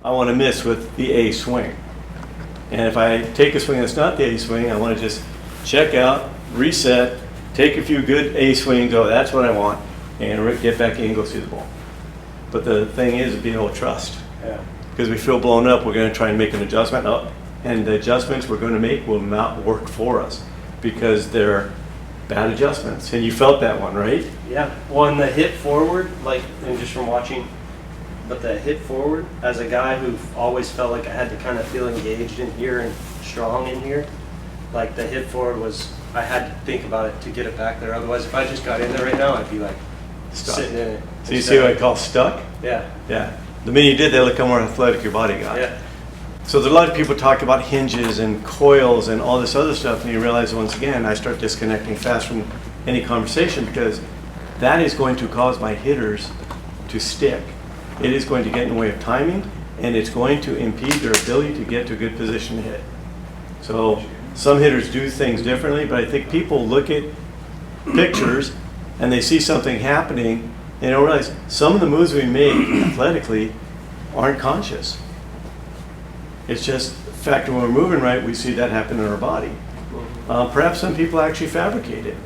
I want to miss with the A swing. And if I take a swing that's not the A swing, I want to just check out, reset, take a few good A swings, oh, that's what I want, and get back in and go see the ball. But the thing is being able to trust. Yeah. Because we feel blown up, we're going to try and make an adjustment, and the adjustments we're going to make will not work for us because they're bad adjustments. And you felt that one, right? Yeah. Well, the hit forward, like, and just from watching, but the hit forward, as a guy who always felt like I had to kind of feel engaged in here and strong in here, like the hit forward was, I had to think about it to get it back there. Otherwise, if I just got in there right now, I'd be like Stuck. sitting in it. So you see what I call stuck? Yeah. Yeah. The minute you did that, look how more athletic your body got. Yeah. So there's a lot of people talk about hinges and coils and all this other stuff, and you realize once again, I start disconnecting fast from any conversation because that is going to cause my hitters to stick. It is going to get in the way of timing, and it's going to impede their ability to get to a good position to hit. So some hitters do things differently, but I think people look at pictures and they see something happening, and they don't realize some of the moves we make athletically aren't conscious. It's just the fact that when we're moving right, we see that happen in our body. Perhaps some people actually fabricate it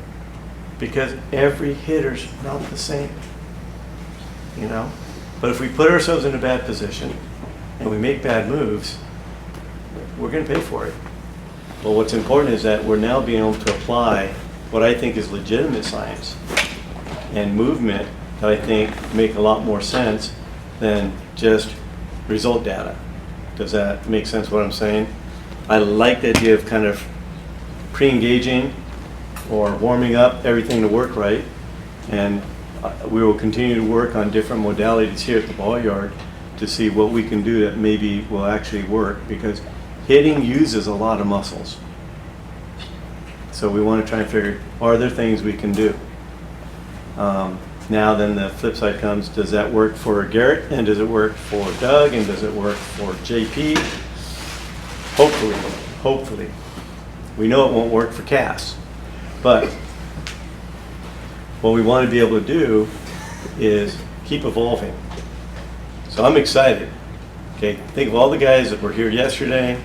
because every hitter's not the same, you know? But if we put ourselves in a bad position and we make bad moves, we're going to pay for it. But what's important is that we're now being able to apply what I think is legitimate science and movement that I think make a lot more sense than just result data. Does that make sense what I'm saying? I like the idea of kind of pre-engaging or warming up everything to work right, and we will continue to work on different modalities here at the Ballyard to see what we can do that maybe will actually work, because hitting uses a lot of muscles. So we want to try and figure, are there things we can do? Now then the flip side comes, does that work for Garrett, and does it work for Doug, and does it work for JP? Hopefully. We know it won't work for Cass, but what we want to be able to do is keep evolving. So I'm excited. Okay, think of all the guys that were here yesterday.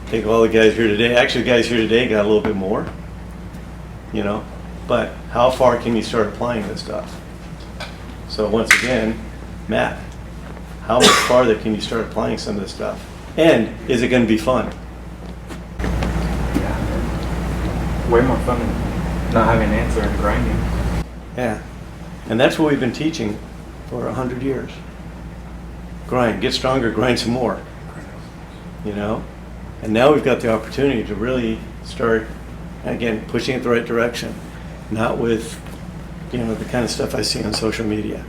Think of all the guys here today. Actually, the guys here today got a little bit more, you know. But how far can you start applying this stuff? So once again, Matt, how much farther can you start applying some of this stuff? And is it going to be fun? Yeah, way more fun than not having an answer and grinding. Yeah, and that's what we've been teaching for 100 years. Grind, get stronger, grind some more, you know? And now we've got the opportunity to really start, again, pushing it the right direction. Not with, you know, the kind of stuff I see on social media.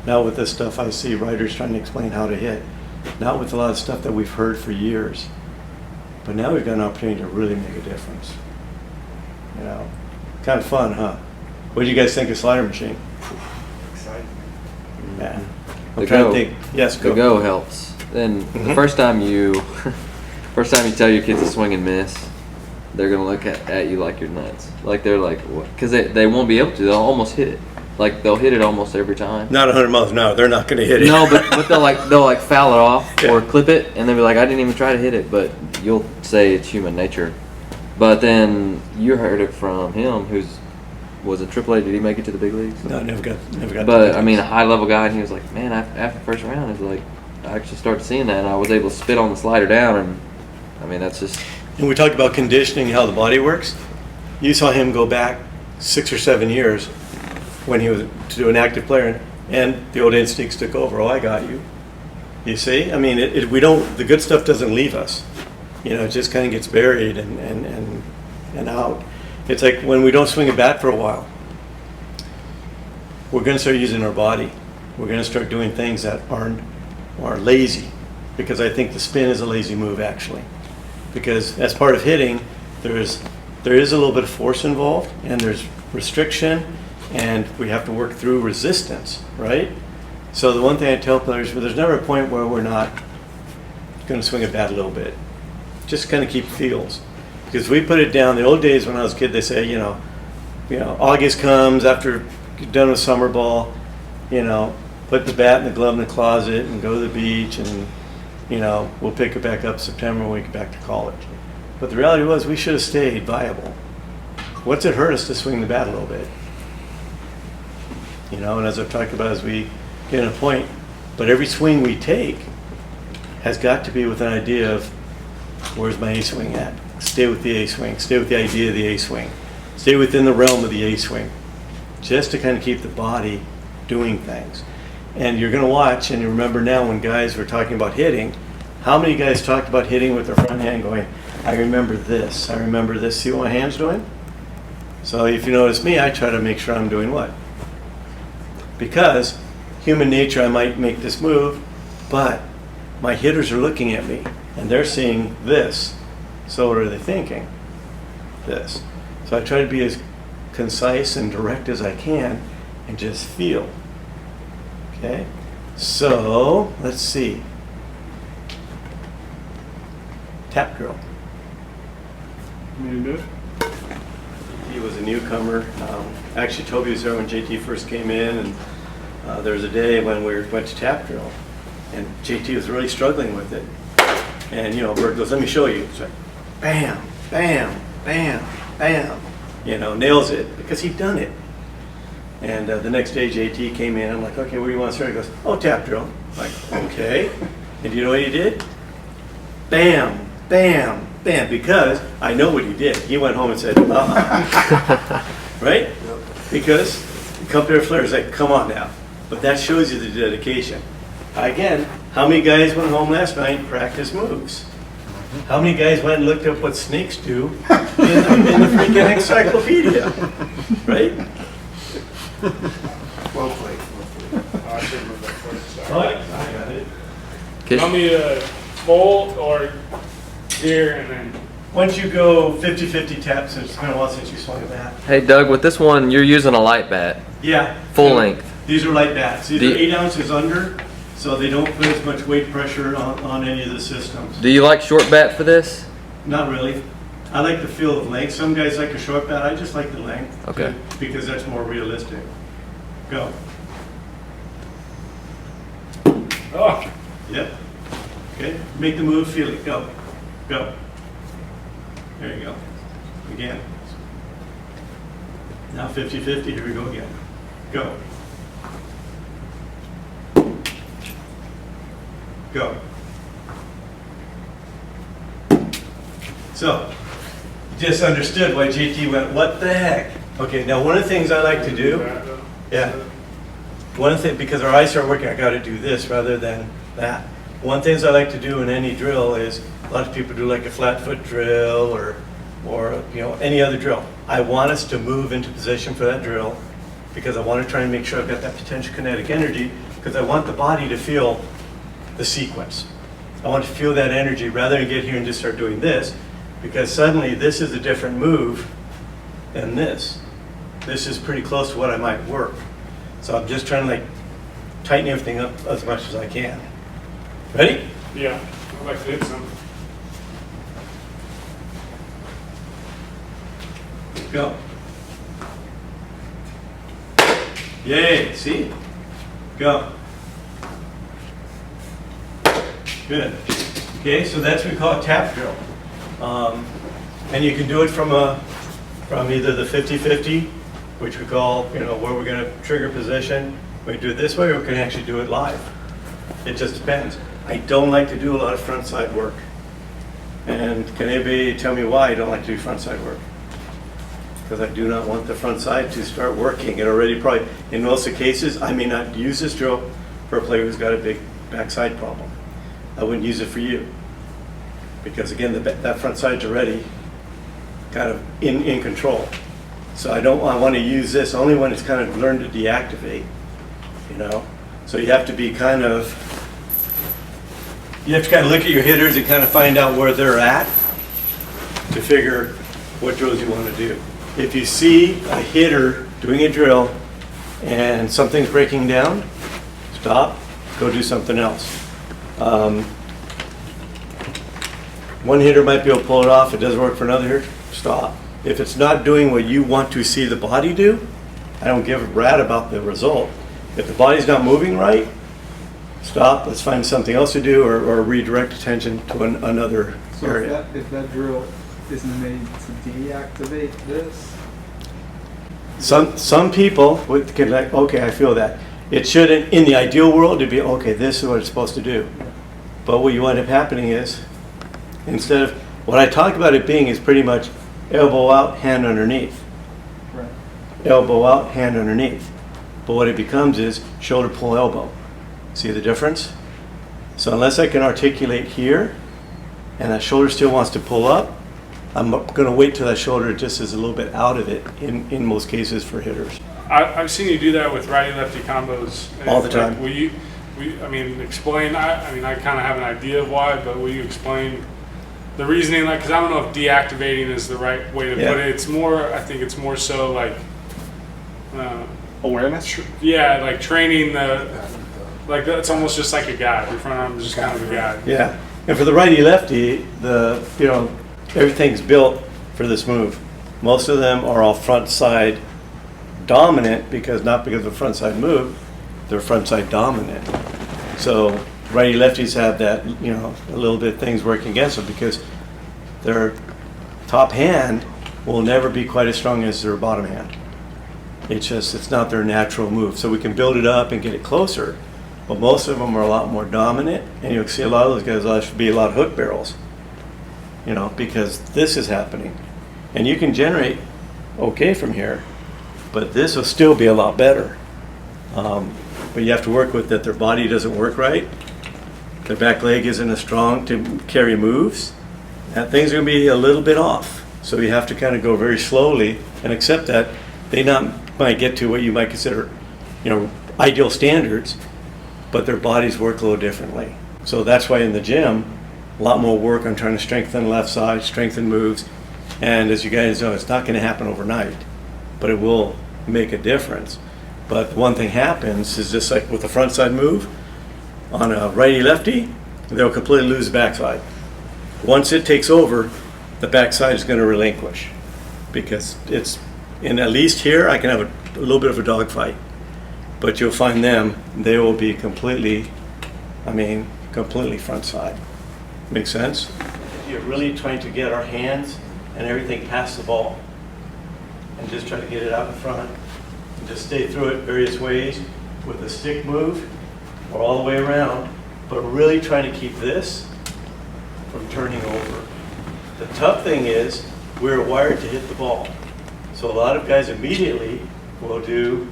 Not with the stuff I see writers trying to explain how to hit. Not with a lot of stuff that we've heard for years. But now we've got an opportunity to really make a difference. You know, kind of fun, huh? What do you guys think of Slider Machine? Exciting. Yeah. I'm The trying go. to think. Yes, The go. go helps. Then the first time you tell your kids to swing and miss, they're gonna look at you like you're nuts. Like they're like, what? Because they won't be able to. They'll almost hit it. Like they'll hit it almost every time. Not 100 miles an hour. They're not going to hit it. No, but they'll foul it off Yeah. or clip it, and they'll be like, I didn't even try to hit it. But you'll say it's human nature. But then you heard it from him, was a AAA. Did he make it to the big leagues? No, never got. But I mean, a high level guy, and he was like, man, after the first round, it's like I actually started seeing that, and I was able to spit on the slider down, and I mean that's just. And we talked about conditioning, how the body works. You saw him go back 6 or 7 years when he was to an active player, and the old instincts took over. Oh, I got you. You see? I mean, we don't. The good stuff doesn't leave us. You know, it just kind of gets buried and out. It's like when we don't swing a bat for a while. We're going to start using our body. We're going to start doing things that are lazy, because I think the spin is a lazy move actually. Because as part of hitting, there is a little bit of force involved, and there's restriction, and we have to work through resistance, right? So the one thing I tell players, there's never a point where we're not going to swing a bat a little bit. Just kind of keep feels. Because we put it down, the old days when I was a kid, they say, you know, August comes after you're done with summer ball, you know, put the bat and the glove in the closet and go to the beach and you know, we'll pick it back up September when we get back to college. But the reality was we should have stayed viable. What's it hurt us to swing the bat a little bit? You know, and as I've talked about, as we get to a point, but every swing we take has got to be with an idea of where's my A swing at? Stay with the A swing, stay with the idea of the A swing, stay within the realm of the A swing, just to kind of keep the body doing things. And you're going to watch, and you remember now when guys were talking about hitting, how many guys talked about hitting with their front hand going, I remember this, I remember this. See what my hand's doing? So if you notice me, I try to make sure I'm doing what? Because human nature, I might make this move, but my hitters are looking at me, and they're seeing this. So what are they thinking? This. So I try to be as concise and direct as I can, and just feel. Okay? So, let's see. Tap drill. You need to do it? He was a newcomer. Actually, Toby was there when JT first came in, and there was a day when we went to tap drill, and JT was really struggling with it. And, you know, Bert goes, let me show you. It's like, bam, bam, bam, bam. You know, nails it, because he'd done it. And the next day, JT came in. I'm like, okay, what do you want to start? He goes, oh, tap drill. I'm like, okay. And do you know what he did? Bam, bam, bam. Because I know what he did. He went home and said, right? Because the company of Flair is like, come on now. But that shows you the dedication. Again, how many guys went home last night and practiced moves? How many guys went and looked up what snakes do in the freaking encyclopedia? Right? Well played. I should have moved that first. Oh, Sorry. I got it. Okay. You want me to fold or here and then? Once you go 50-50 taps, it's been a while since you swung a bat. Hey Doug, with this one, you're using a light bat, Yeah. full length. These are light bats. These are Do- 8 ounces under, so they don't put as much weight pressure on any of the systems. Do you like short bat for this? Not really. I like the feel of length. Some guys like a short bat. I just like the length. Okay. Because that's more realistic. Go. Oh, Yep. Okay. Make the move. Feel it. Go. Go. There you go. Again. Now 50-50. Here we go again. Go. Go. So, you just understood why JT went, what the heck? Okay, now one of the things I like to do, yeah. One thing, because our eyes start working, I got to do this rather than that. One of the things I like to do in any drill is, a lot of people do like a flat foot drill or you know, any other drill. I want us to move into position for that drill because I want to try and make sure I've got that potential kinetic energy because I want the body to feel the sequence. I want to feel that energy rather than get here and just start doing this because suddenly this is a different move than this. This is pretty close to what I might work. So I'm just trying to like tighten everything up as much as I can. Ready? yeah. I'd like to hit some. Go. Yay, see? Go. Good. Okay, so that's what we call a tap drill. And you can do it from either the 50-50, which we call, you know, where we're going to trigger position. We can do it this way, or we can actually do it live. It just depends. I don't like to do a lot of front side work. And can anybody tell me why I don't like to do front side work? Because I do not want the front side to start working. It already probably, in most of the cases, I may not use this drill for a player who's got a big backside problem. I wouldn't use it for you. Because again, that front side's already kind of in control. So I want to use this only when it's kind of learned to deactivate, you know? So you have to be kind of, you have to kind of look at your hitters and kind of find out where they're at to figure what drills you want to do. If you see a hitter doing a drill and something's breaking down, stop, go do something else. One hitter might be able to pull it off, it doesn't work for another hitter, stop. If it's not doing what you want to see the body do, I don't give a rat about the result. If the body's not moving right, stop, let's find something else to do, or redirect attention to another So area. if that drill isn't made to deactivate this, Some people would can like, okay, I feel that. It shouldn't, in the ideal world, it'd be, okay, this is what it's supposed to do. But what you wind up happening is, instead of, what I talk about it being is pretty much elbow out, hand underneath. right? Elbow out, hand underneath. But what it becomes is shoulder pull elbow. See the difference? So unless I can articulate here, and that shoulder still wants to pull up, I'm going to wait till that shoulder just is a little bit out of it in most cases for hitters. I've seen you do that with righty-lefty combos. All the time. Like, I mean, explain, I kind of have an idea of why, but will you explain the reasoning? Like, because I don't know if deactivating is the right way to Yeah. put it. It's more, I think it's more so like, Awareness? yeah, like training like it's almost just like a guide. Your front arm is just kind of a guide. Yeah, and for the righty-lefty, everything's built for this move. Most of them are all front side dominant not because of the front side move, they're front side dominant. So righty-lefties have that, a little bit things working against them because their top hand will never be quite as strong as their bottom hand. It's not their natural move. So we can build it up and get it closer, but most of them are a lot more dominant, and you'll see a lot of those guys should be a lot of hook barrels, because this is happening. And you can generate okay from here, but this will still be a lot better. But you have to work with that their body doesn't work right, their back leg isn't as strong to carry moves, and things are going to be a little bit off. So you have to kind of go very slowly and accept that they might get to what you might consider, ideal standards, but their bodies work a little differently. So that's why in the gym, a lot more work on trying to strengthen the left side, strengthen moves, and as you guys know, it's not going to happen overnight, but it will make a difference. But one thing happens is just like with the front side move, on a righty-lefty, they'll completely lose the backside. Once it takes over, the backside is going to relinquish because it's, and at least here, I can have a little bit of a dogfight. But you'll find they will be completely front side. Make sense? You're really trying to get our hands and everything past the ball and just try to get it out in front. And just stay through it various ways with a stick move or all the way around, but really trying to keep this from turning over. The tough thing is we're wired to hit the ball. So a lot of guys immediately will do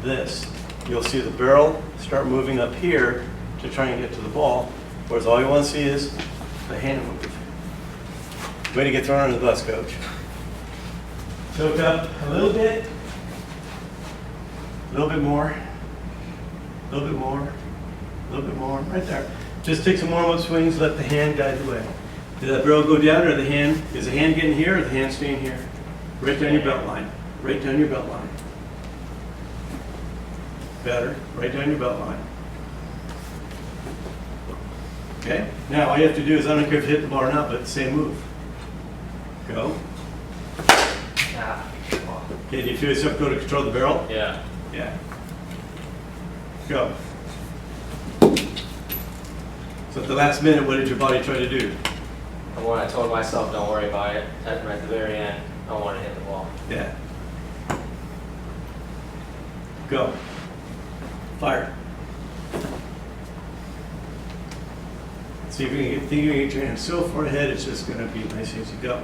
this. You'll see the barrel start moving up here to try and get to the ball, whereas all you want to see is the hand move. Way to get thrown under the bus, coach. Choke up a little bit, a little bit more, a little bit more, a little bit more, right there. Just take some warm-up swings, let the hand guide the way. Did that barrel go down, or is the hand getting here, or the hand staying here? Right down your belt line, right down your belt line. Better, right down your belt line. Okay, now all you have to do is, I don't care if you hit the bar or not, but same move. Go. Okay, do you feel yourself go to control the barrel? Yeah. Yeah. Go. So at the last minute, what did your body try to do? And when I told myself, don't worry about it, at the very end, I want to hit the ball. Yeah. Go. Fire. See if you can get your hand so far ahead, it's just going to be nice as you go.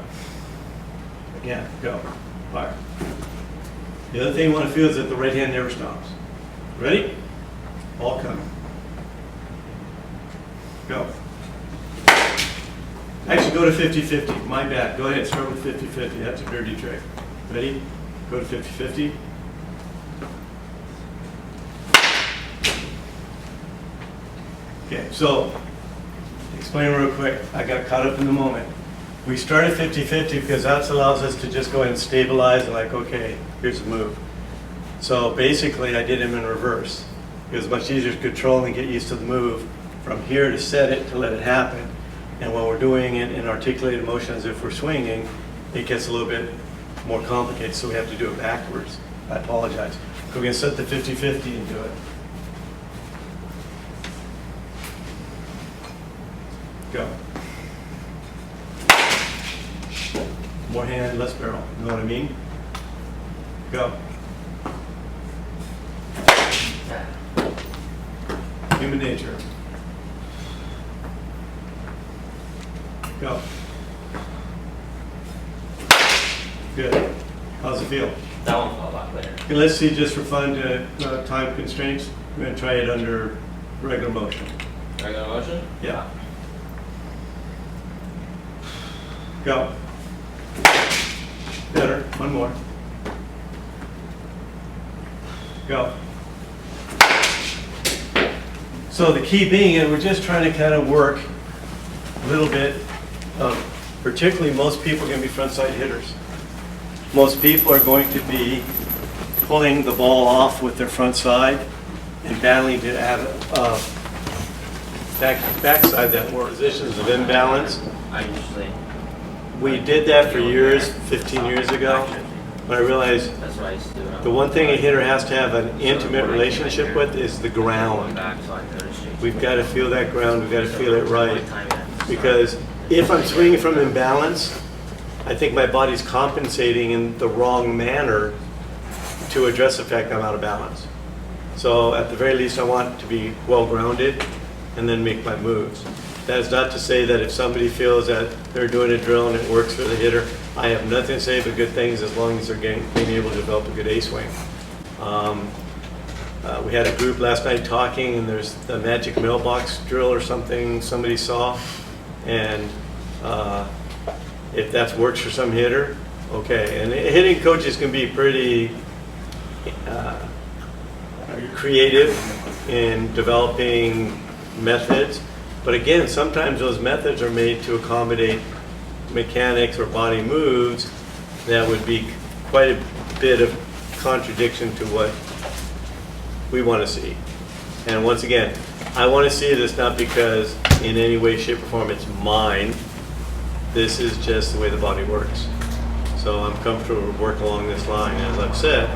Again, go. Fire. The other thing you want to feel is that the right hand never stops. Ready? All coming. Go. Actually, go to 50-50. My bad. Go ahead, start with 50-50. That's a dirty trick. Ready? Go to 50-50. Okay, so explain real quick. I got caught up in the moment. We started 50-50 because that allows us to just go ahead and stabilize and like, okay, here's the move. So basically, I did him in reverse. It was much easier to control and get used to the move from here to set it to let it happen. And when we're doing it in articulated motion as if we're swinging, it gets a little bit more complicated, so we have to do it backwards. I apologize. We're going to set the 50-50 and do it. Go. More hand, less barrel. You know what I mean? Go. Human nature. Go. Good. How's it feel? That one felt a lot clearer. Okay, let's see, just for fun, time constraints, we're going to try it under regular motion. Regular motion? Yeah. Go. Better. One more. Go. So the key being, and we're just trying to kind of work a little bit, particularly most people are going to be front side hitters. Most people are going to be pulling the ball off with their front side and battling to add backside that more positions of imbalance. I usually, We did that for years, 15 years ago, but I realized that's what I used to do. the one thing a hitter has to have an intimate relationship with is the ground. Back, so I noticed you. We've got to feel that ground, we've got to feel it right. Because if I'm swinging from imbalance, I think my body's compensating in the wrong manner to address the fact I'm out of balance. So at the very least, I want to be well grounded and then make my moves. That is not to say that if somebody feels that they're doing a drill and it works for the hitter, I have nothing to say but good things as long as they're being able to develop a good A-swing. We had a group last night talking, and there's the magic mailbox drill or something somebody saw, and if that works for some hitter, okay. And hitting coaches can be pretty creative in developing methods, but again, sometimes those methods are made to accommodate mechanics or body moves that would be quite a bit of contradiction to what we want to see. And once again, I want to see this not because in any way, shape, or form it's mine. This is just the way the body works. So I'm comfortable working along this line. As I've said,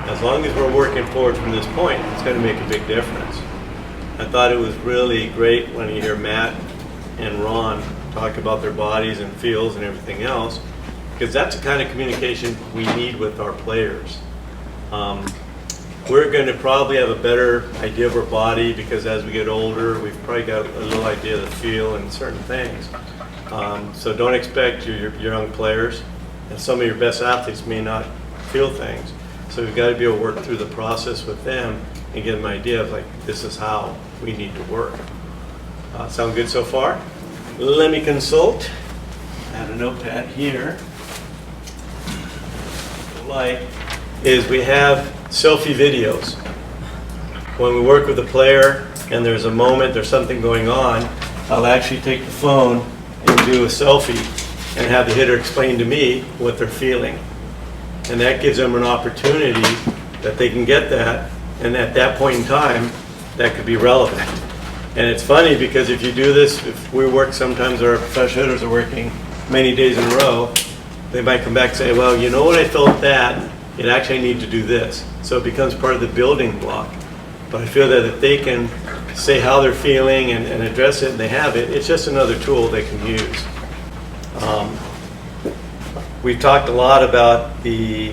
as long as we're working forward from this point, it's going to make a big difference. I thought it was really great when you hear Matt and Ron talk about their bodies and feels and everything else, because that's the kind of communication we need with our players. We're going to probably have a better idea of our body because as we get older, we've probably got a little idea of the feel and certain things. So don't expect your young players, and some of your best athletes may not feel things. So we've got to be able to work through the process with them and get them an idea of like, this is how we need to work. Sound good so far? Let me consult. I have a notepad here. Like is we have selfie videos. When we work with a player and there's a moment, there's something going on, I'll actually take the phone and do a selfie and have the hitter explain to me what they're feeling. And that gives them an opportunity that they can get that, and at that point in time, that could be relevant. And it's funny because if you do this, if we work, sometimes our professional hitters are working many days in a row, they might come back and say, well, you know what, I felt that, it actually need to do this. So it becomes part of the building block. But I feel that if they can say how they're feeling and address it and they have it, it's just another tool they can use. We've talked a lot about the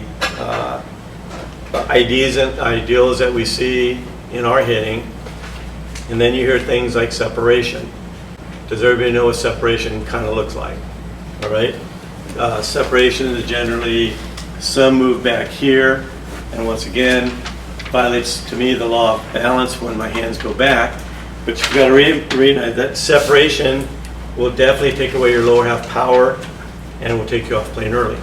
ideas and ideals that we see in our hitting, and then you hear things like separation. Does everybody know what separation kind of looks like? All right? Separation is generally some move back here, and once again, violates to me the law of balance when my hands go back. But you've got to realize that separation will definitely take away your lower half power and will take you off plane early.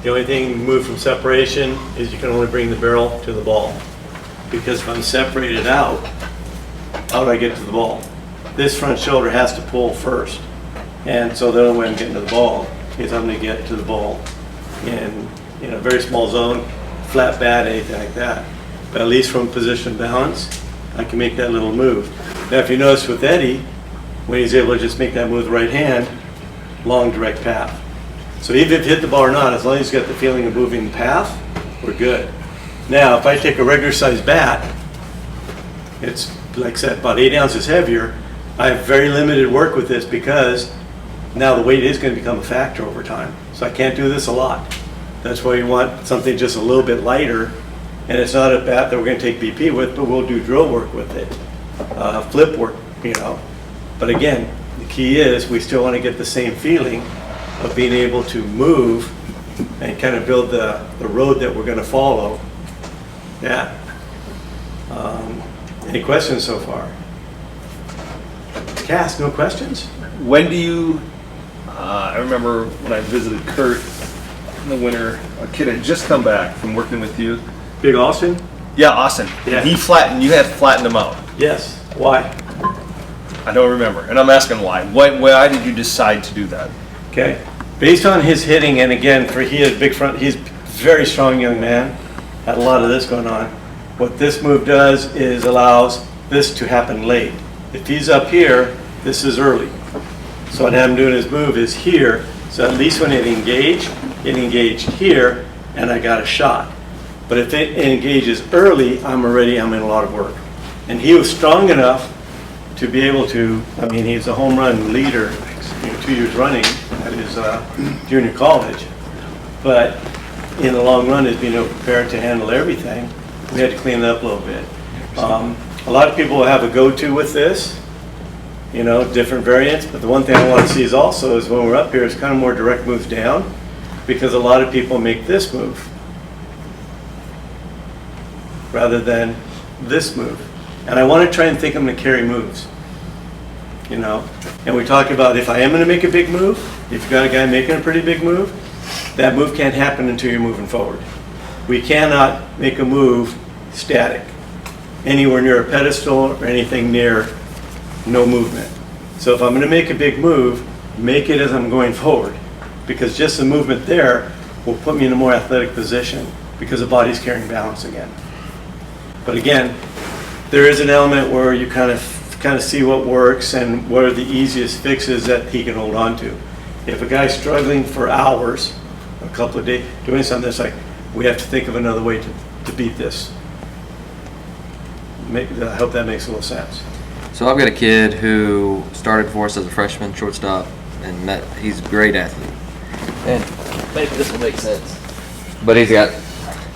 The only thing move from separation is you can only bring the barrel to the ball. Because if I'm separated out, how do I get to the ball? This front shoulder has to pull first. And so the only way I'm getting to the ball is I'm going to get to the ball in a very small zone, flat bat, anything like that. But at least from position of balance, I can make that little move. Now if you notice with Eddie, when he's able to just make that move with the right hand, long direct path. So even if you hit the ball or not, as long as he's got the feeling of moving the path, we're good. Now if I take a regular sized bat, it's like I said, about 8 ounces heavier, I have very limited work with this because now the weight is going to become a factor over time. So I can't do this a lot. That's why you want something just a little bit lighter. And it's not a bat that we're going to take BP with, but we'll do drill work with it, flip work, you know. But again, the key is we still want to get the same feeling of being able to move and kind of build the road that we're going to follow. Yeah. Any questions so far? Cass, no questions? When do you, I remember when I visited Kurt in the winter, a kid had just come back from working with you. Big Austin? Yeah, Austin. Yeah. You had flattened him out. Yes. Why? I don't remember, and I'm asking why. Why did you decide to do that? Okay. Based on his hitting, and again, he has big front, he's a very strong young man, had a lot of this going on. What this move does is allows this to happen late. If he's up here, this is early. So what I'm doing his move is here, so at least when it engaged here, and I got a shot. But if it engages early, I'm in a lot of work. And he was strong enough to be able to, I mean, he's a home run leader, 2 years running at his junior college. But in the long run, is being prepared to handle everything. We had to clean it up a little bit. A lot of people have a go-to with this, different variants. But the one thing I want to see is also is when we're up here, it's kind of more direct moves down, because a lot of people make this move rather than this move. And I want to try and think I'm going to carry moves, And we talk about if I am going to make a big move, if you've got a guy making a pretty big move, that move can't happen until you're moving forward. We cannot make a move static, anywhere near a pedestal or anything near no movement. So if I'm going to make a big move, make it as I'm going forward, because just the movement there will put me in a more athletic position because the body's carrying balance again. But again, there is an element where you kind of see what works and what are the easiest fixes that he can hold on to. If a guy's struggling for hours, a couple of days, doing something, it's like, we have to think of another way to beat this. I hope that makes a little sense. So I've got a kid who started for us as a freshman shortstop, and he's a great athlete. And maybe this will make sense. But he's got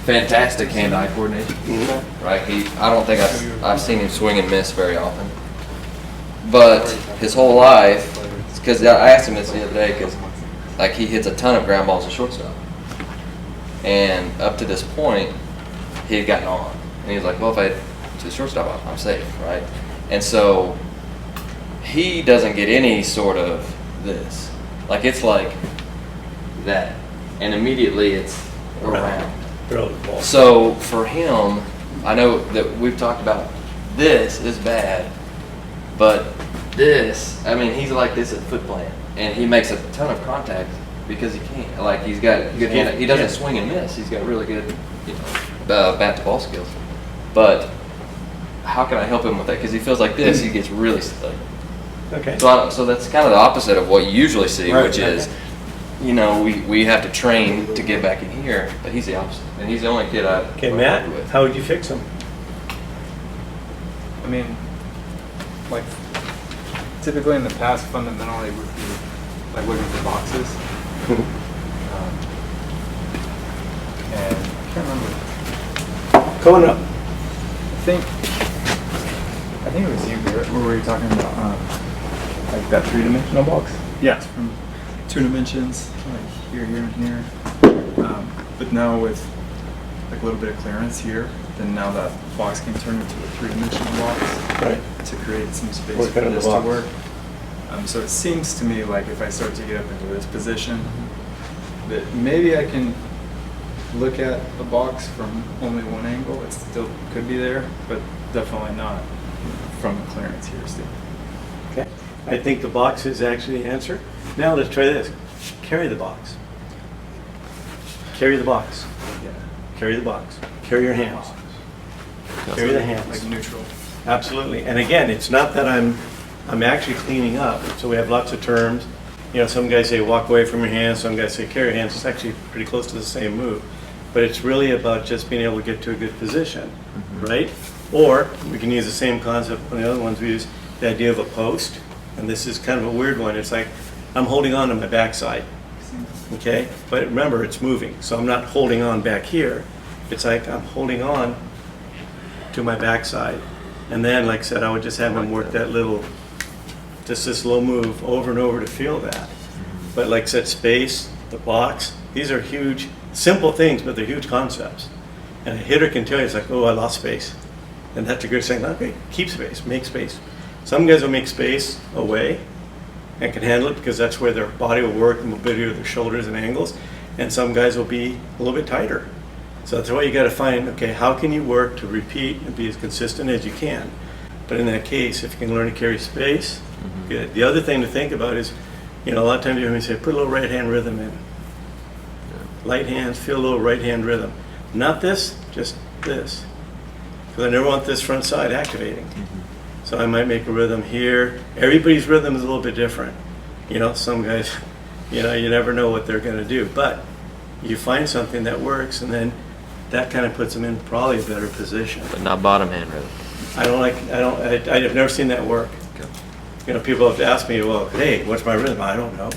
fantastic hand-eye coordination. Mm-hmm. Right? I don't think I've seen him swing and miss very often. But his whole life, because I asked him this the other day, because he hits a ton of ground balls at shortstop. And up to this point, he had gotten on. And he was like, well, if I hit to the shortstop, I'm safe, right? And so he doesn't get any sort of this. It's like that. And immediately it's around. So for him, I know that we've talked about this is bad, but this, he's like this at foot plant. And he makes a ton of contact because he can't. He's got good hand. He doesn't swing and miss. He's got really good, bat to ball skills. But how can I help him with that? Because he feels like this, he gets really stuck. Okay. So that's kind of the opposite of what you usually see, Right, which is, we have to train to get back in here. But he's the opposite, and he's the only kid I've Okay, Matt, worked with. how would you fix him? I mean, typically in the past, fundamentally would be looking for boxes. And I can't remember. Coming up. I think it was you, Garrett, where we were talking about that 3-dimensional box. Yeah. From 2 dimensions, here, here, and here. But now with a little bit of clearance here, then now that box can turn into a 3-dimensional box, Right. to create some space Work for out of the this to box. work. So it seems to me like if I start to get up into this position, that maybe I can look at a box from only one angle. It still could be there, but definitely not from the clearance here, Steve. Okay. I think the box is actually the answer. Now let's try this. Carry the box. Carry the box. Yeah. Carry the box. Carry your hands. Carry the hands. Like neutral. Absolutely. And again, it's not that I'm actually cleaning up. So we have lots of terms. Some guys say walk away from your hands. Some guys say carry your hands. It's actually pretty close to the same move. But it's really about just being able to get to a good position, right? Or we can use the same concept on the other ones we use. the idea of a post, and this is kind of a weird one. It's like I'm holding on to my backside, okay? But remember, it's moving, so I'm not holding on back here. It's like I'm holding on to my backside. And then, like I said, I would just have him work that little, just this little move over and over to feel that. But like I said, space, the box, these are huge, simple things, but they're huge concepts. And a hitter can tell you, it's like, oh, I lost space. And that's a good saying, okay, keep space, make space. Some guys will make space away and can handle it because that's where their body will work, the mobility of their shoulders and angles. And some guys will be a little bit tighter. So that's why you got to find, okay, how can you work to repeat and be as consistent as you can? But in that case, if you can learn to carry space, good. The other thing to think about is, a lot of times you hear me say, put a little right hand rhythm in. Light hands, feel a little right hand rhythm. Not this, just this. Because I never want this front side activating. So I might make a rhythm here. Everybody's rhythm is a little bit different. Some guys, you never know what they're going to do. But you find something that works, and then that kind of puts them in probably a better position. But not bottom hand rhythm. I've never seen that work. Okay. People have asked me, well, hey, what's my rhythm? I don't know.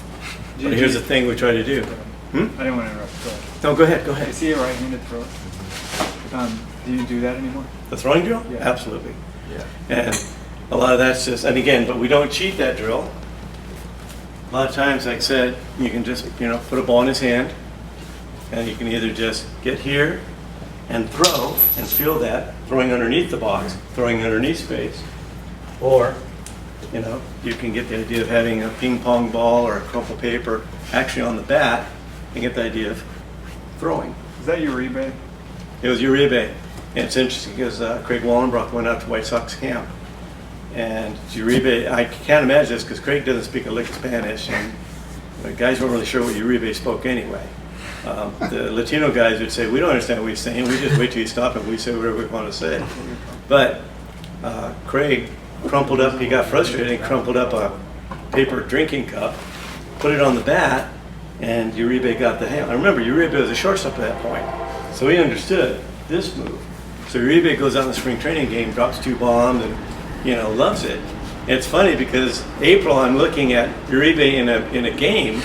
But here's the thing we try to do. I didn't want to interrupt. Go ahead. No, go ahead. You see a right-handed thrower? Do you do that anymore? The throwing drill? Yeah. Absolutely. Yeah. And a lot of that's just, and again, but we don't cheat that drill. A lot of times, like I said, you can just, put a ball in his hand, and you can either just get here and throw and feel that, throwing underneath the box, throwing underneath space, or, you can get the idea of having a ping pong ball or a crumple paper actually on the bat and get the idea of throwing. Is that Uribe? It was Uribe. And it's interesting because Craig Wallenbrock went out to White Sox camp. And Uribe, I can't imagine this because Craig doesn't speak a lick of Spanish, and the guys weren't really sure what Uribe spoke anyway. The Latino guys would say, we don't understand what he's saying, we just wait till you stop and we say whatever we want to say. But Craig crumpled up, he got frustrated and crumpled up a paper drinking cup, put it on the bat, and Uribe got the hang. I remember Uribe was a shortstop at that point, so he understood this move. So Uribe goes out in the spring training game, drops 2 bombs, and loves it. And it's funny because April, I'm looking at Uribe in a game,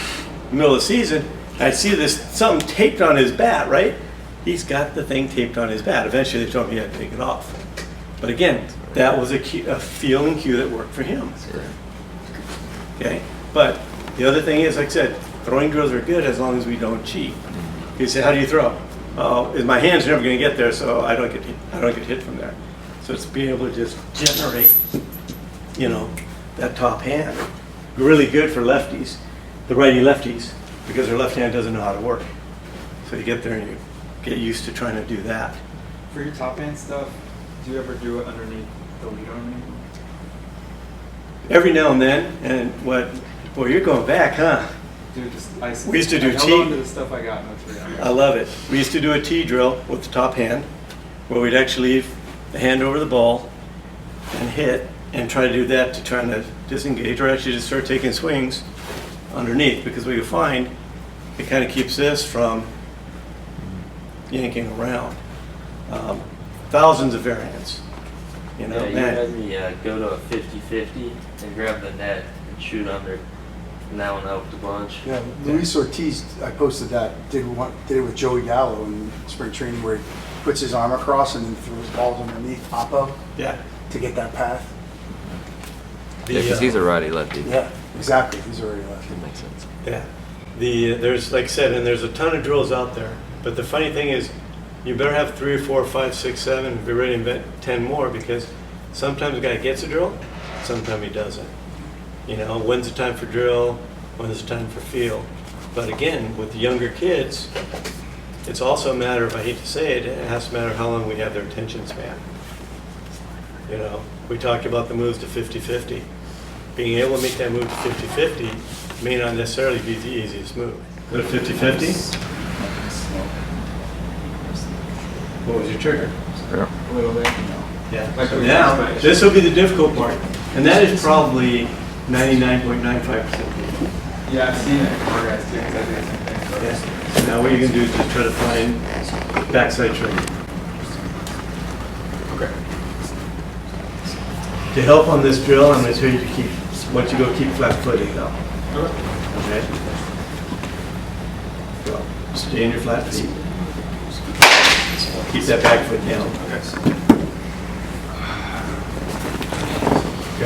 middle of the season. I see this something taped on his bat, right? He's got the thing taped on his bat. Eventually, they told me he had to take it off. But again, that was a feeling cue that worked for him. Okay, but the other thing is, like I said, throwing drills are good as long as we don't cheat. You say, how do you throw? My hand's never going to get there, so I don't get hit from there. So it's being able to just generate, that top hand. Really good for lefties, the righty-lefties, because their left hand doesn't know how to work. So you get there and you get used to trying to do that. For your top hand stuff, do you ever do it underneath the lead arm anymore? Every now and then, and boy, you're going back, huh? Dude, We used to do held T. on to the stuff I got in the 300. I love it. We used to do a T drill with the top hand, where we'd actually leave the hand over the ball and hit, and try to do that to try to disengage, or actually just start taking swings underneath, because what you find, it kind of keeps this from yanking around. Thousands of variants. Yeah, you had me go to a 50-50 and grab the net and shoot under. And that one helped a bunch. Yeah, Luis Ortiz, I posted that, did it with Joey Gallo in spring training where he puts his arm across and then throws balls underneath Oppo to get that path. Yeah, because he's a righty lefty. Yeah, exactly. He's already left. That makes sense. Yeah. There's, like I said, and there's a ton of drills out there. But the funny thing is, you better have 3 or 4 or 5, 6, 7, and be ready to invent 10 more, because sometimes a guy gets a drill, sometimes he doesn't. When's the time for drill? When's the time for feel? But again, with the younger kids, it's also a matter of, I hate to say it, it has to matter how long we have their attention span. We talked about the moves to 50-50. Being able to make that move to 50-50 may not necessarily be the easiest move. Go to 50-50? What was your trigger? A little bit. Yeah. Like So we now, talked this will be the difficult part. And that is probably 99.95% people. Yeah, I've seen it before, guys, too, because I do the same thing. Yeah. So now what you're going to do is just try to find backside trigger. Okay. To help on this drill, I'm going to tell you to keep, once you go, keep flat-footed though. Okay? Go. Stay in your flat feet. Keep that back foot down. Go.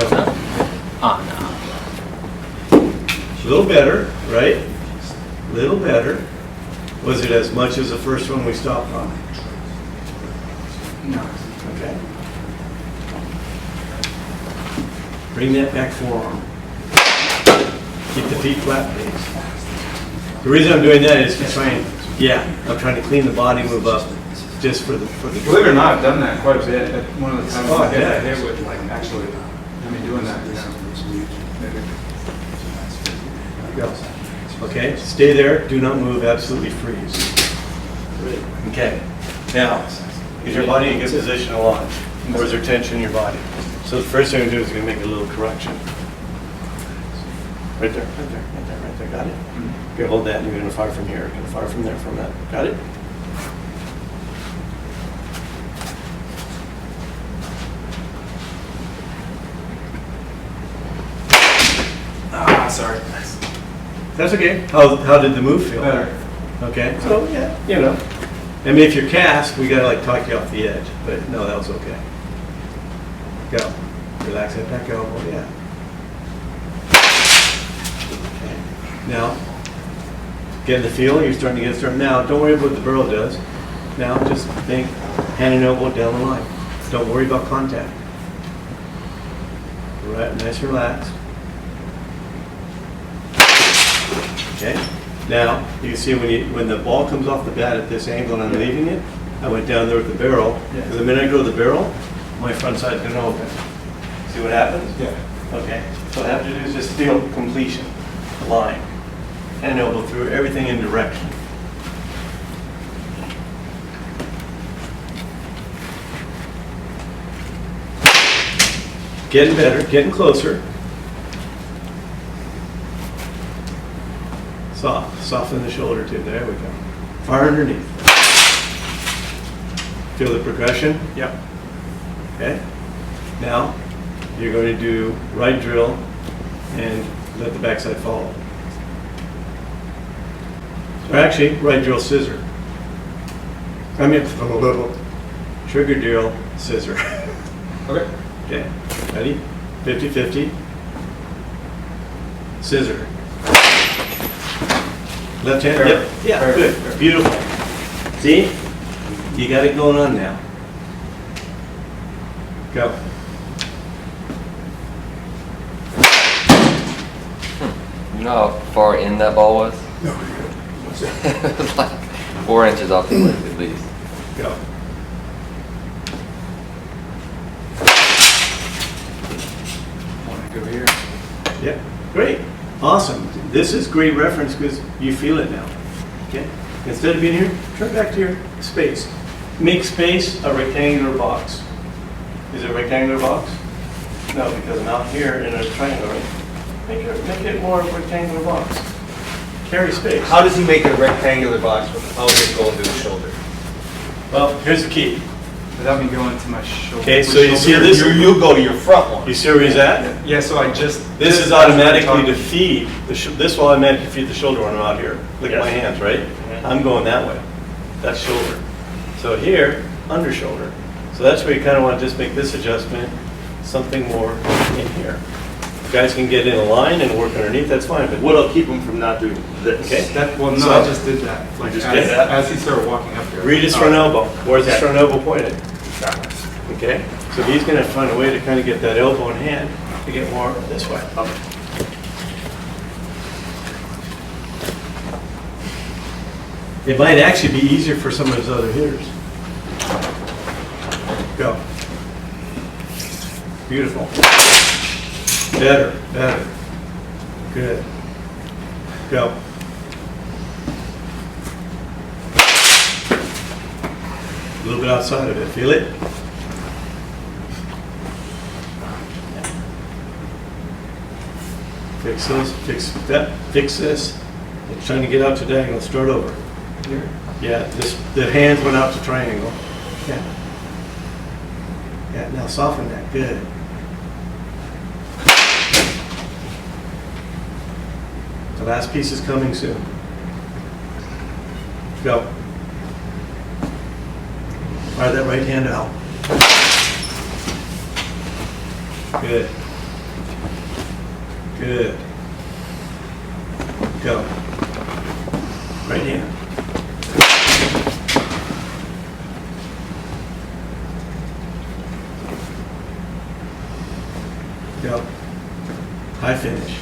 A little better, right? A little better. Was it as much as the first one we stopped on? No. Okay. Bring that back forearm. Keep the feet flat, please. The reason I'm doing that is to try and, I'm trying to clean the body, move up, just for the. Believe it or not, I've done that quite a bit. One of the times I yeah. hit with, like, actually, doing that, Go. Okay, stay there, do not move, absolutely freeze. Okay, now, is your body in good position to launch? Or is there tension in your body? So the first thing I'm going to do is going to make a little correction. Right there, right there, right there, right there, got it? Okay, hold that, and you're going to fire from here, you're going to fire from there, from that, got it? sorry. That's okay. How did the move feel? Better. Okay, so yeah, you know. I mean, if you're cast, we gotta like talk you off the edge, but no, that was okay. Go. Relax that back elbow, yeah. Okay. Now, getting the feel, you're starting to get started. Now, don't worry about what the burrow does. Now, just think hand and elbow down the line. Don't worry about contact. Right, nice and relaxed. Okay. Now, you can see when the ball comes off the bat at this angle and I'm leaving it, I went down there with the barrel. Yeah. The minute I go to the barrel, my front side's going to open. See what happens? Yeah. Okay. So what I have to do is just feel completion, the line, and elbow through everything in direction. Getting better, getting closer. Soften the shoulder too. There we go. Fire underneath. Feel the progression? Yep. Okay. Now, you're going to do right drill and let the backside follow. Or actually, right drill, scissor. I mean, trigger drill, scissor. Okay. Okay. Ready? 50-50. Scissor. Left hand? Perfect. Yep. Yeah, Perfect. good. Perfect. Beautiful. See? You got it going on now. Go. You know how far in that ball was? No. It was like 4 inches off the lip at least. Go. Want to go here? Yep. Great. Awesome. This is great reference because you feel it now. Okay? Instead of being here, turn back to your space. Make space a rectangular box. Is it a rectangular box? No, because I'm out here in a triangle, right? Make it more of a rectangular box. Carry space. How does he make a rectangular box without it going to the shoulder? Well, here's the key. Without me going to my shoulder. Okay, so you see this? You'll go to your front one. You see where he's at? Yeah, so I just. This is automatically to feed, this will automatically feed the shoulder when I'm out here. Look at my hands, right? I'm going that way. That's shoulder. So here, under shoulder. So that's where you kind of want to just make this adjustment, something more in here. You guys can get in a line and work underneath, that's fine, but What'll keep him from not doing this? okay? Well, no, So- I just did that. Like, just as, did that? as he started walking up here. Read his front elbow. Where's his Okay. front elbow pointed? Okay? So he's going to find a way to kind of get that elbow in hand to get more this way. Up. It might actually be easier for some of his other hitters. Go. Beautiful. Better, better. Good. Go. A little bit outside of it. Feel it? Fix this, fix that, fix this. It's trying to get out to diagonal, start over. Here. Yeah, the hands went out to triangle. Yeah. Yeah, now soften that, good. The last piece is coming soon. Go. Fire that right hand out. Good. Good. Go. Right hand. Go. High finish.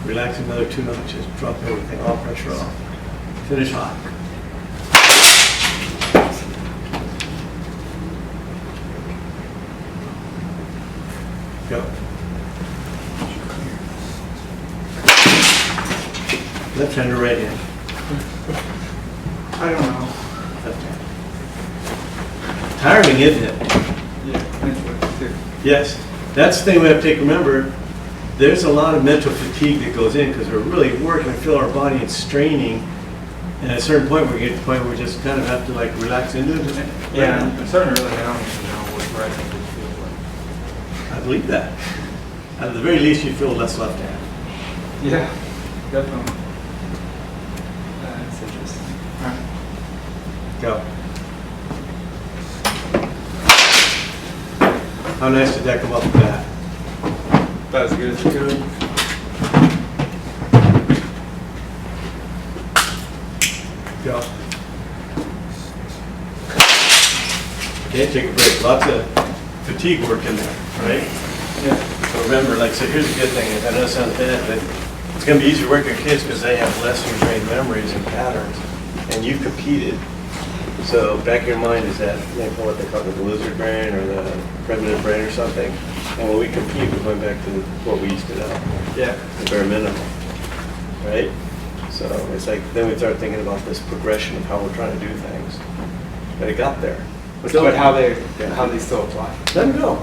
Relax another 2 notches. Drop everything, all pressure off. Finish high. Go. Left hand or right hand? I don't know. Left hand. Tiring, isn't it? Yeah, that's what too. Yes. That's the thing we have to take, remember, there's a lot of mental fatigue that goes in because we're really working to feel our body and straining. And at a certain point, we get to the point where we just kind of have to like relax into it. Yeah, I'm starting to really, I don't even know where I think it feels like. I believe that. At the very least, you feel less left hand. Yeah, definitely. That's interesting. All right. Go. How nice did that come up with that? About as good as it could. Go. Okay, take a break. Lots of fatigue work in there, right? Yeah. So remember, like, so here's the good thing, is I know it sounds bad, but it's going to be easier to work with your kids because they have less ingrained memories and patterns, and you've competed. So back in your mind is that, you know, what they call the lizard brain or the primitive brain or something. And when we compete, we're going back to what we used to know. Yeah. The bare minimum, right? So it's like, then we start thinking about this progression of how we're trying to do things. But it got there. But how they still apply. Let them go.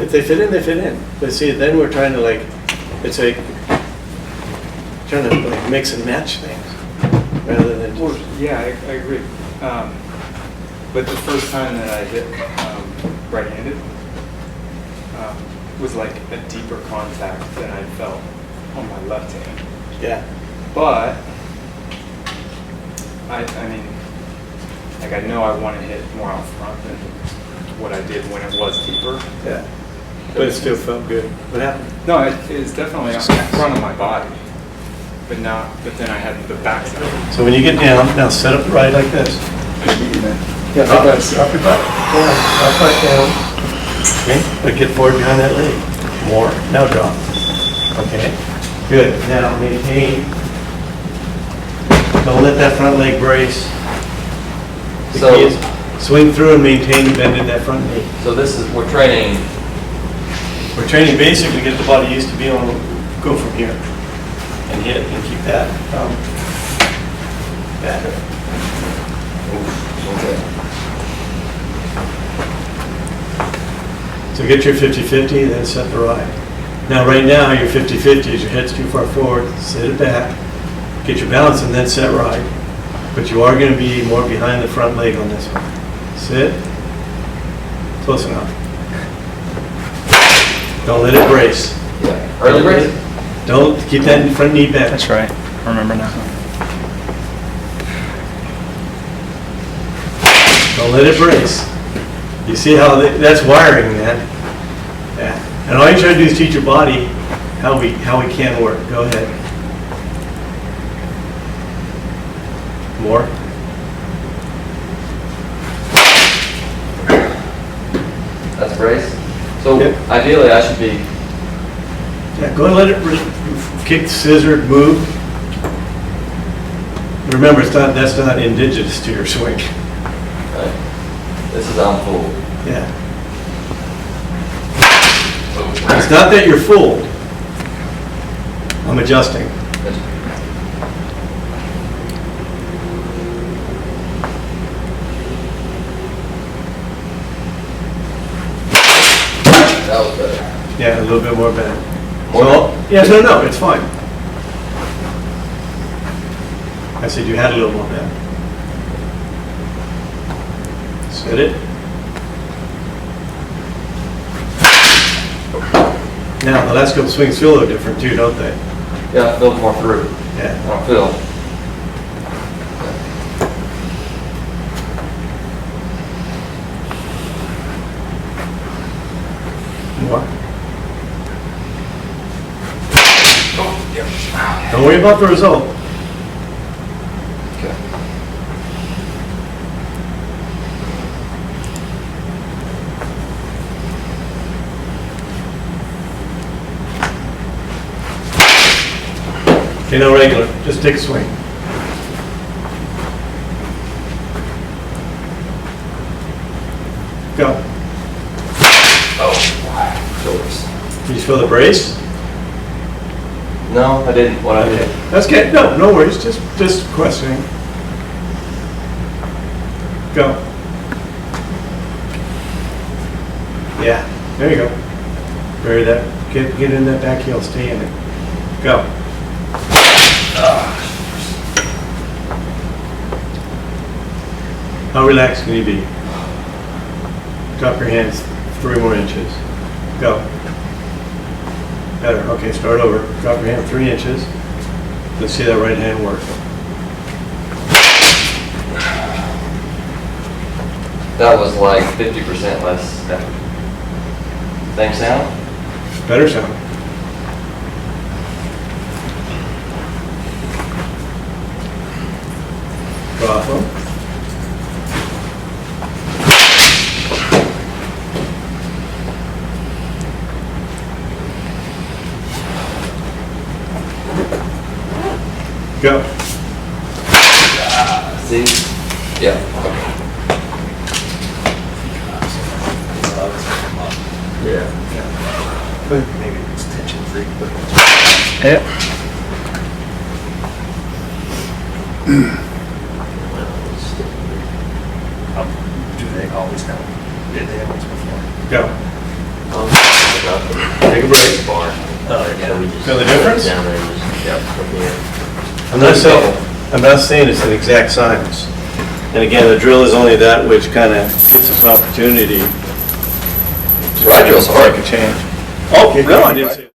If they fit in, they fit in. But see, then we're trying to like, it's like, trying to like mix and match things rather than Well, just. yeah, I agree. But the first time that I hit right-handed was like a deeper contact than I felt on my left hand. Yeah. But I mean, like I know I want to hit more out front than what I did when it was deeper. Yeah. But it still felt good. What happened? No, it is definitely on the front of my body, but then I had the back side. So when you get down, now set up right like this. Yeah, up your butt. Yeah, up right down. Okay, but get forward behind that leg. More. Now drop. Okay. Good. Now maintain. Don't let that front leg brace. The So- key is swing through and maintain the bend in that front knee. So this is, we're training, We're training basically to get the body used to being able to go from here and hit and keep that back. So get your 50-50, then set the right. Now right now your 50-50 is your head's too far forward, sit it back, get your balance and then set right. But you are going to be more behind the front leg on this one. Sit, close enough. Don't let it brace. early brace? Don't, keep that front knee back. That's right. I remember now. Don't let it brace. You see how that's wiring, man. Yeah. And all you try to do is teach your body how we can work. Go ahead. More. That's brace. So Yep. ideally I should be, Yeah, go and let it kick, scissor, move. Remember, that's not indigenous to your swing. right? This is on full. Yeah. It's not that you're fooled. I'm adjusting. That was better. Yeah, a little bit more bend. More So, yeah, no, it's fine. I said you had a little more bend. swings. Hit it. Now, the last couple swings feel a little different too, don't they? Yeah, it feels more through. Yeah. I feel. More. Don't worry about the result. Okay. Okay, no regular. Just take a swing. Go. Shoulders. Did you feel the brace? No, I didn't. What I Okay. did. That's good. No, no worries. Just questioning. Go. Yeah. There you go. Bury that. Get in that back heel. Stay in it. Go. How relaxed can you be? Drop your hands 3 more inches. Go. Better. Okay, start over. Drop your hand 3 inches. Let's see that right hand work. That was like 50% less effort. Same sound? Better sound. Go off them. Go. See? Yeah. Yeah. Maybe it's tension free, but. Yeah. Do they always know? Did they always before? Go. Take a break. Bar. Oh, yeah, we just. Feel the difference? Down there, just, yep, from here. I'm not saying it's an exact science. And again, the drill is only that which kind of gives us an opportunity to Right drill's hard. make a change. Oh, no, I didn't say.